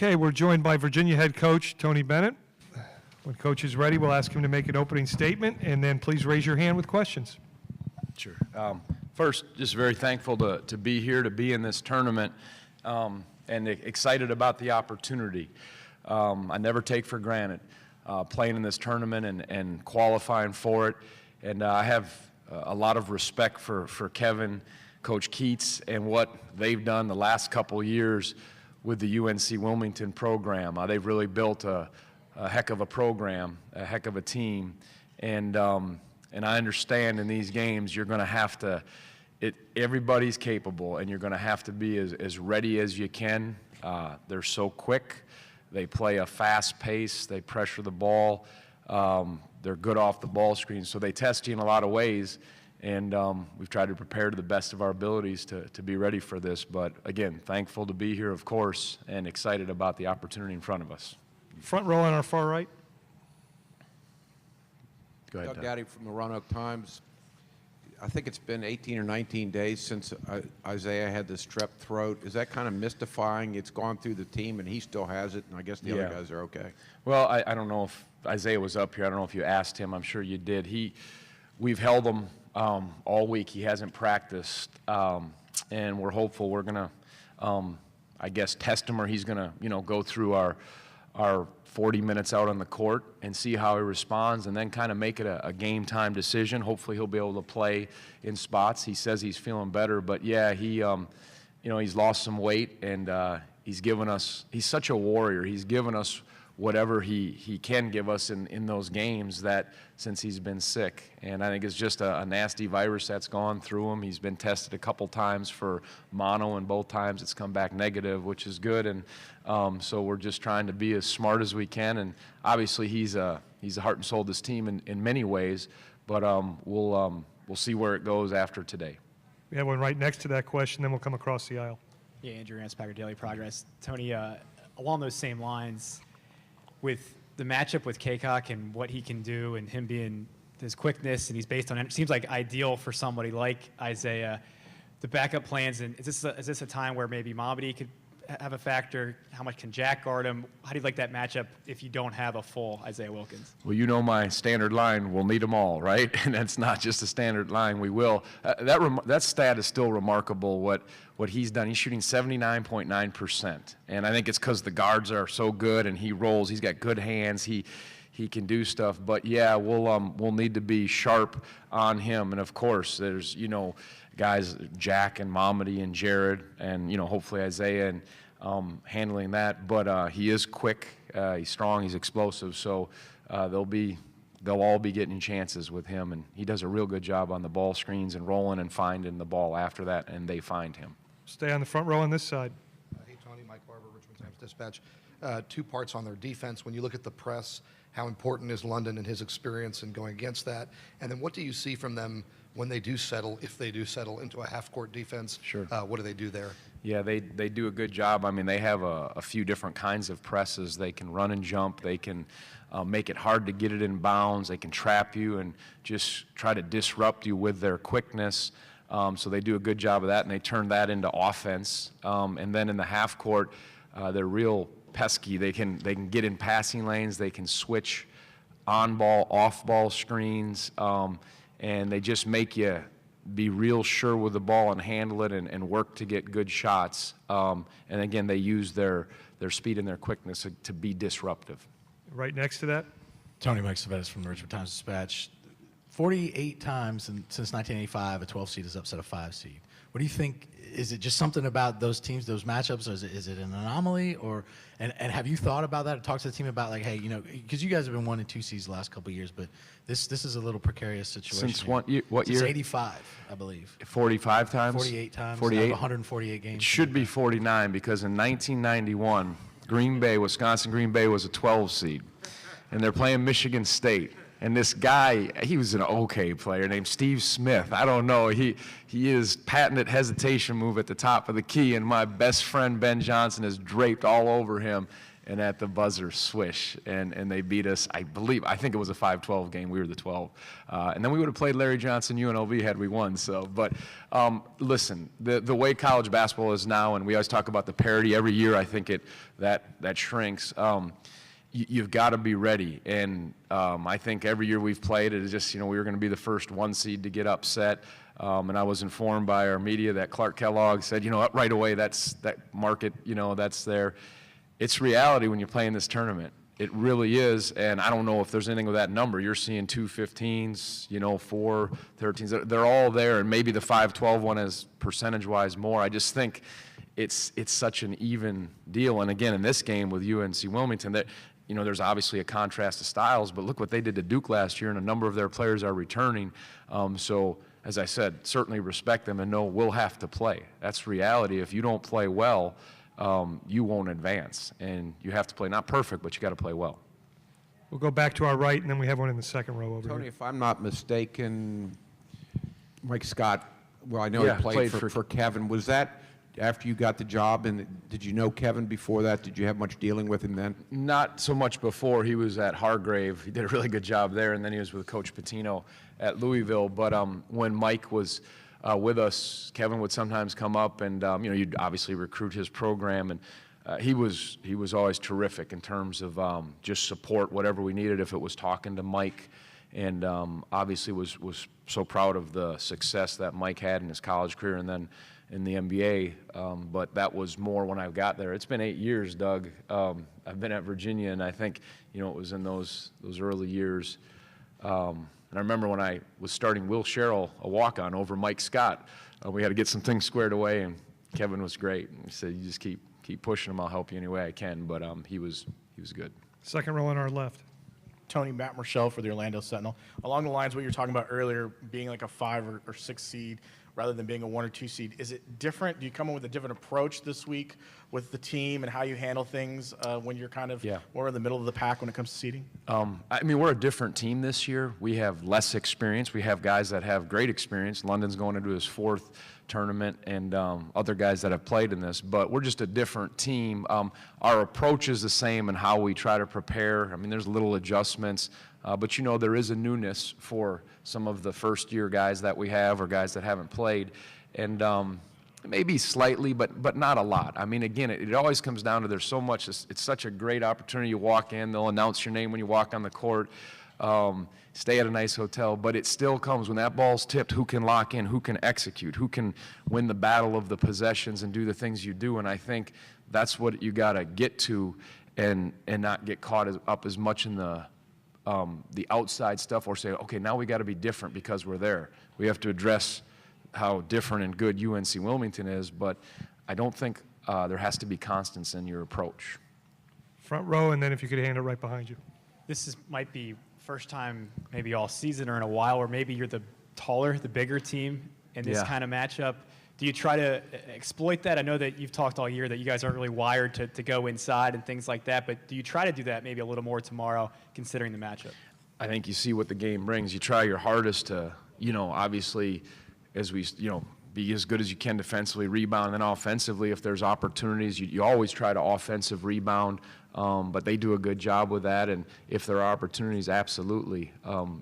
Okay, we're joined by Virginia head coach Tony Bennett. When coach is ready, we'll ask him to make an opening statement, and then please raise your hand with questions. Sure. First, just very thankful to be here, to be in this tournament, and excited about the opportunity. I never take for granted playing in this tournament and qualifying for it. And I have a lot of respect for Kevin, Coach Keats, and what they've done the last couple years with the UNC Wilmington program. They've really built a heck of a program, a heck of a team. And I understand in these games you're going to have to, everybody's capable, and you're going to have to be as ready as you can. They're so quick. They play a fast pace. They pressure the ball. They're good off the ball screen. So they test you in a lot of ways. And we've tried to prepare to the best of our abilities to be ready for this. But again, thankful to be here, of course, and excited about the opportunity in front of us. Front row on our far right. Go ahead, Doug Gaddy from the Roanoke Times. I think it's been 18 or 19 days since Isaiah had the strep throat. Is that kind of mystifying? It's gone through the team, and he still has it, and I guess the other guys are okay. Well, I don't know if Isaiah was up here. I don't know if you asked him. I'm sure you did. We've held him all week. He hasn't practiced, and we're hopeful we're going to, I guess, test him, or he's going to, go through our 40 minutes out on the court and see how he responds, and then kind of make it a game time decision. Hopefully he'll be able to play in spots. He says he's feeling better, but yeah, he's lost some weight, and he's such a warrior. He's given us whatever he can give us in those games that since he's been sick. And I think it's just a nasty virus that's gone through him. He's been tested a couple times for mono, and both times it's come back negative, which is good. And so we're just trying to be as smart as we can. And obviously he's the heart and soul of this team in many ways, but we'll see where it goes after today. We have one right next to that question, then we'll come across the aisle. Yeah, Andrew Anspacher, Daily Progress. Tony, along those same lines, with the matchup with Kaycock and what he can do, and him being his quickness, and he's based on it seems like ideal for somebody like Isaiah. The backup plans, and is this a time where maybe Mamadi could have a factor? How much can Jack guard him? How do you like that matchup if you don't have a full Isaiah Wilkins? Well, my standard line, we'll need them all, right? And that's not just a standard line, we will. That stat is still remarkable, what he's done. He's shooting 79.9%, and I think it's because the guards are so good, and he rolls. He's got good hands. He can do stuff. But yeah, we'll need to be sharp on him. And of course, there's guys Jack and Mamadi and Jared, and hopefully Isaiah, and handling that. But he is quick. He's strong. He's explosive. So they'll all be getting chances with him, and he does a real good job on the ball screens and rolling and finding the ball after that, and they find him. Stay on the front row on this side. Hey, Tony, Mike Barber, Richmond Times-Dispatch. 2 parts on their defense. When you look at the press, how important is London and his experience in going against that? And then what do you see from them when they do settle, if they do settle into a half-court defense? Sure. What do they do there? Yeah, they do a good job. I mean, they have a few different kinds of presses. They can run and jump. They can make it hard to get it in bounds. They can trap you and just try to disrupt you with their quickness. So they do a good job of that, and they turn that into offense. And then in the half court, they're real pesky. They can get in passing lanes. They can switch on-ball, off-ball screens, and they just make you be real sure with the ball and handle it and work to get good shots. And again, they use their speed and their quickness to be disruptive. Right next to that. Tony Mike Savettis from the Richmond Times-Dispatch. 48 times since 1985, a 12 seed has upset a 5 seed. What do you think? Is it just something about those teams, those matchups, or is it an anomaly? And have you thought about that? Or talked to the team about, like, hey, because you guys have been 1 and 2 seeds the last couple of years, but this is a little precarious situation. Since what year? Since 85, I believe. 45 times? 48 times. 48? 148 games. It should be 49, because in 1991, Wisconsin Green Bay was a 12 seed, and they're playing Michigan State. And this guy, he was an okay player named Steve Smith. I don't know. He is patented hesitation move at the top of the key, and my best friend Ben Johnson is draped all over him. and at the buzzer, swish, and they beat us. I think it was a 5-12 game. We were the 12. And then we would have played Larry Johnson, UNLV, had we won. So, but listen, the way college basketball is now, and we always talk about the parity every year, I think that shrinks. You've got to be ready. And I think every year we've played, it is just, we were going to be the first 1 seed to get upset. And I was informed by our media that Clark Kellogg said, right away, that market, that's there. It's reality when you're playing this tournament. It really is. And I don't know if there's anything with that number. You're seeing 2 15s, 4 13s. They're all there. And maybe the 5-12 one is percentage-wise more. I just think it's such an even deal. And again, in this game with UNC Wilmington, that there's obviously a contrast of styles, but look what they did to Duke last year, and a number of their players are returning. So, as I said, certainly respect them and know we'll have to play. That's reality. If you don't play well, you won't advance. And you have to play not perfect, but you got to play well. We'll go back to our right, and then we have one in the second row over Tony, here. if I'm not mistaken, Mike Scott, well, I know Yeah, he played played for Kevin. Was that after you got the job, and did you know Kevin before that? Did you have much dealing with him then? Not so much before. He was at Hargrave. He did a really good job there, and then he was with Coach Patino at Louisville. But when Mike was with us, Kevin would sometimes come up, and you'd obviously recruit his program, and he was always terrific in terms of just support whatever we needed. If it was talking to Mike, and obviously was so proud of the success that Mike had in his college career, and then in the NBA, but that was more when I got there. It's been 8 years, Doug. I've been at Virginia, and I think, it was in those early years. And I remember when I was starting Will Sherrill, a walk-on over Mike Scott, we had to get some things squared away, and Kevin was great. He said, you just keep pushing him, I'll help you any way I can, but he was good. Second row on our left. Tony, Matt Marshall for the Orlando Sentinel. Along the lines of what you were talking about earlier, being like a 5 or 6 seed rather than being a 1 or 2 seed, is it different? Do you come in with a different approach this week with the team and how you handle things when you're kind of more in the middle of the pack when it comes to seeding? We're a different team this year. We have less experience. We have guys that have great experience. London's going into his 4th tournament, and other guys that have played in this, but we're just a different team. Our approach is the same in how we try to prepare. There's little adjustments, but there is a newness for some of the first-year guys that we have or guys that haven't played, and maybe slightly, but not a lot. Again, it always comes down to there's so much. It's such a great opportunity. You walk in, they'll announce your name when you walk on the court. Stay at a nice hotel, but it still comes when that ball's tipped, who can lock in, who can execute, who can win the battle of the possessions and do the things you do. And I think that's what you got to get to and not get caught up as much in the outside stuff, or say, okay, now we got to be different because we're there. We have to address how different and good UNC Wilmington is, but I don't think there has to be constance in your approach. Front row, and then if you could hand it right behind you. This might be first time maybe all season or in a while where maybe you're the taller, the bigger team in this kind of matchup. Do you try to exploit that? I know that you've talked all year that you guys aren't really wired to go inside and things like that, but do you try to do that maybe a little more tomorrow considering the matchup? I think you see what the game brings. You try your hardest to, obviously, as we, be as good as you can defensively, rebound, and then offensively, if there's opportunities, you always try to offensive rebound, but they do a good job with that, and if there are opportunities, absolutely,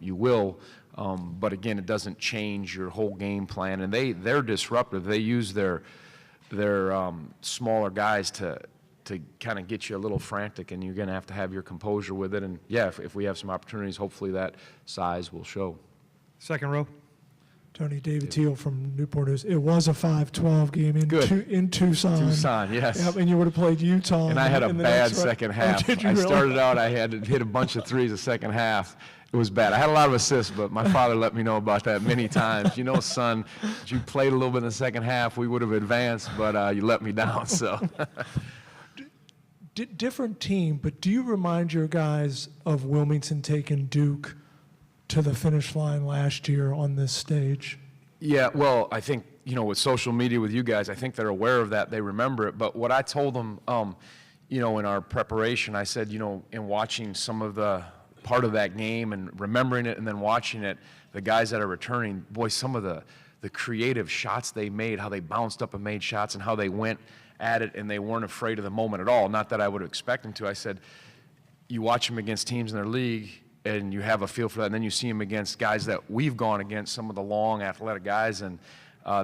you will. But again, it doesn't change your whole game plan, and they're disruptive. They use their smaller guys to kind of get you a little frantic, and you're going to have your composure with it. And if we have some opportunities, hopefully that size will show. Second row. Tony, David Teal from Newport News. It was a 5-12 game in Tucson. Tucson, yes. Yep, and you would have played Utah. And I had a bad second half. Oh, did you I really? started out, I had to hit a bunch of threes the second half. It was bad. I had a lot of assists, but my father let me know about that many times. Son, if you played a little bit in the second half, we would have advanced, but you let me down, so. Different team, but do you remind your guys of Wilmington taking Duke to the finish line last year on this stage? Yeah, well, I think, with social media with you guys, I think they're aware of that. They remember it. But what I told them, in our preparation, I said, in watching some of the part of that game and remembering it and then watching it, the guys that are returning, boy, some of the creative shots they made, how they bounced up and made shots and how they went at it, and they weren't afraid of the moment at all. Not that I would expect them to. I said, you watch them against teams in their league, and you have a feel for that, and then you see them against guys that we've gone against, some of the long, athletic guys, and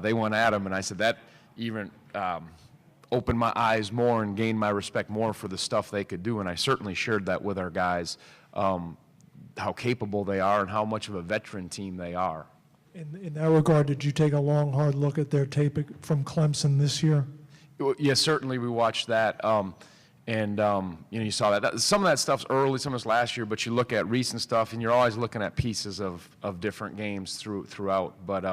they went at them, and I said that even opened my eyes more and gained my respect more for the stuff they could do, and I certainly shared that with our guys, how capable they are and how much of a veteran team they are. In that regard, did you take a long, hard look at their tape from Clemson this year? Yeah, certainly we watched that, and you saw that. Some of that stuff's early, some of it's last year, but you look at recent stuff, and you're always looking at pieces of different games throughout. But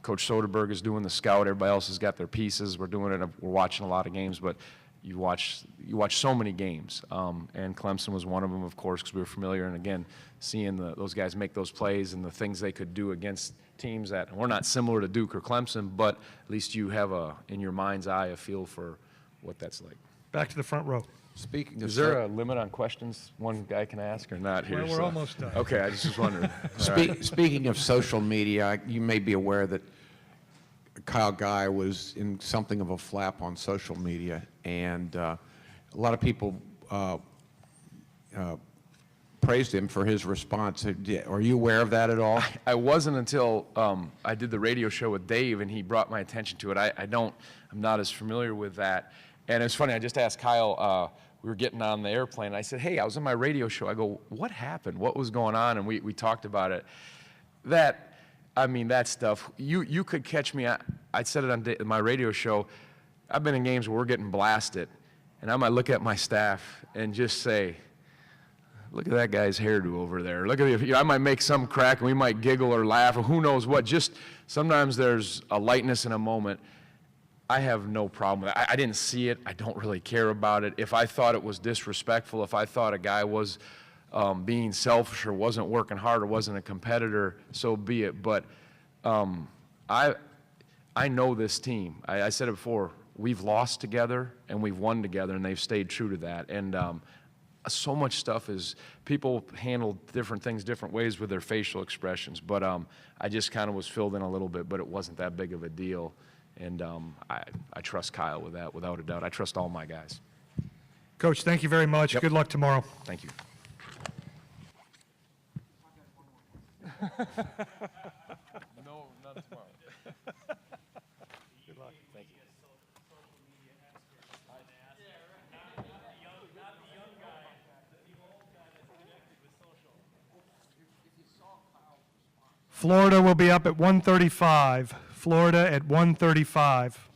Coach Soderberg is doing the scout. Everybody else has got their pieces. We're doing it. We're watching a lot of games, but you watch so many games, and Clemson was one of them, of course, because we were familiar. And again, seeing those guys make those plays and the things they could do against teams that we're not similar to Duke or Clemson, but at least you have in your mind's eye a feel for what that's like. Back to the front row. Speaking of Is there a limit on questions one guy can ask or not here? Well, we're almost done. Okay, I just was wondering. All right. Speaking of social media, you may be aware that Kyle Guy was in something of a flap on social media, and a lot of people praised him for his response. Are you aware of that at all? I wasn't until I did the radio show with Dave, and he brought my attention to it. I'm not as familiar with that. And it's funny, I just asked Kyle, we were getting on the airplane, and I said, hey, I was on my radio show. I go, what happened? What was going on? And we talked about it. That stuff, you could catch me. I said it on my radio show. I've been in games where we're getting blasted, and I might look at my staff and just say, look at that guy's hairdo over there. Look at I might make some crack, and we might giggle or laugh, or who knows what. Just sometimes there's a lightness in a moment. I have no problem with it. I didn't see it. I don't really care about it. If I thought it was disrespectful, if I thought a guy was being selfish or wasn't working hard or wasn't a competitor, so be it. But I know this team. I said it before. We've lost together and we've won together, and they've stayed true to that. And so much stuff is people handle different things different ways with their facial expressions. But I just kind of was filled in a little bit, but it wasn't that big of a deal. And I trust Kyle with that, without a doubt. I trust all my guys. Coach, thank you very much. Yep. Good luck tomorrow. Thank you. No, not tomorrow. Good luck. Thank you. Florida will be up at 1:35. Florida at 1:35.